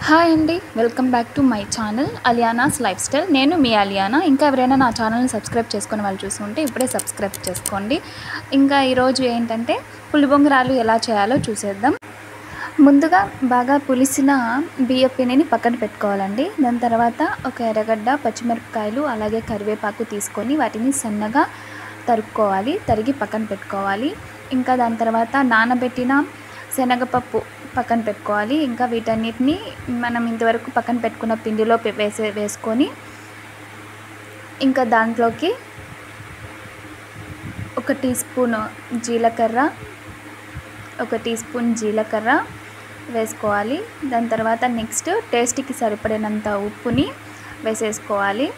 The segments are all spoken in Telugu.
హాయ్ అండి, welcome back to my channel Aliana's lifestyle. నేను మీ అలియానా. ఇంకా ఎవరైనా నా ఛానల్ని సబ్స్క్రైబ్ చేసుకుని వాళ్ళు చూస్తుంటే ఇప్పుడే సబ్స్క్రైబ్ చేసుకోండి. ఇంకా ఈరోజు ఏంటంటే పులిబొంగరాలు ఎలా చేయాలో చూసేద్దాం. ముందుగా బాగా పులిసిన బియ్య పిండిని పక్కన పెట్టుకోవాలండి. దాని తర్వాత ఒక ఎర్రగడ్డ, పచ్చిమిరపకాయలు, అలాగే కరివేపాకు తీసుకొని వాటిని సన్నగా తరిగి పక్కన పెట్టుకోవాలి. ఇంకా దాని తర్వాత నానబెట్టిన శనగపప్పు పక్కన పెట్టుకోవాలి. ఇంకా వీటన్నిటిని మనం ఇంతవరకు పక్కన పెట్టుకున్న పిండిలో వేసుకొని ఇంకా దాంట్లోకి ఒక టీ స్పూన్ జీలకర్ర వేసుకోవాలి. దాని తర్వాత నెక్స్ట్ టేస్ట్కి సరిపడినంత ఉప్పుని వేసేసుకోవాలి.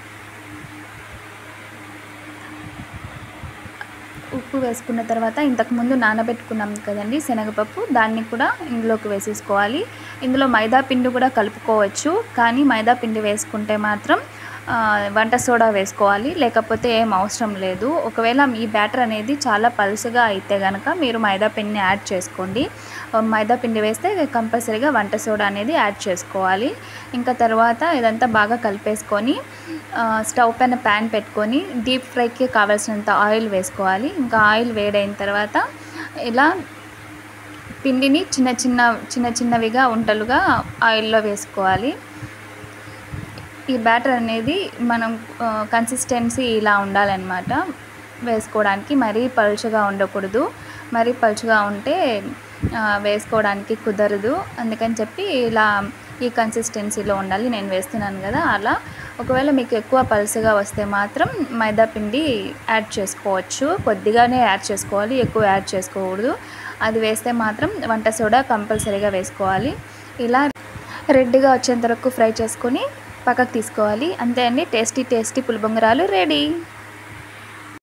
ఉప్పు వేసుకున్న తర్వాత ఇంతకుముందు నానబెట్టుకున్నాం కదండి శనగపప్పు, దాన్ని కూడా ఇందులోకి వేసేసుకోవాలి. ఇందులో మైదా పిండి కూడా కలుపుకోవచ్చు, కానీ మైదా పిండి వేసుకుంటే మాత్రం వంట సోడా వేసుకోవాలి, లేకపోతే ఏం అవసరం లేదు. ఒకవేళ ఈ బ్యాటర్ అనేది చాలా పలుసుగా అయితే కనుక మీరు మైదా పిండిని యాడ్ చేసుకోండి. మైదా పిండి వేస్తే కంపల్సరీగా వంట సోడా అనేది యాడ్ చేసుకోవాలి. ఇంకా తర్వాత ఇదంతా బాగా కలిపేసుకొని స్టవ్ పైన ప్యాన్ పెట్టుకొని డీప్ ఫ్రైకి కావాల్సినంత ఆయిల్ వేసుకోవాలి. ఇంకా ఆయిల్ వేడైన తర్వాత ఇలా పిండిని చిన్న చిన్నవిగా ఉంటలుగా ఆయిల్లో వేసుకోవాలి. ఈ బ్యాటర్ అనేది మనం కన్సిస్టెన్సీ ఇలా ఉండాలన్నమాట వేసుకోవడానికి. మరీ పలుచగా ఉండకూడదు, మరీ పలుచగా ఉంటే వేసుకోవడానికి కుదరదు. అందుకని చెప్పి ఇలా ఈ కన్సిస్టెన్సీలో ఉండాలి. నేను వేస్తున్నాను కదా అలా. ఒకవేళ మీకు ఎక్కువ పలుచగా వస్తే మాత్రం మైదా పిండి యాడ్ చేసుకోవచ్చు, కొద్దిగానే యాడ్ చేసుకోవాలి, ఎక్కువ యాడ్ చేసుకోకూడదు. అది వేస్తే మాత్రం వంట సోడా కంపల్సరీగా వేసుకోవాలి. ఇలా రెడ్గా వచ్చేంత వరకు ఫ్రై చేసుకొని పక్కకు తీసుకోవాలి. అంతే అండి, టేస్టీ పులిబొంగరాలు రెడీ.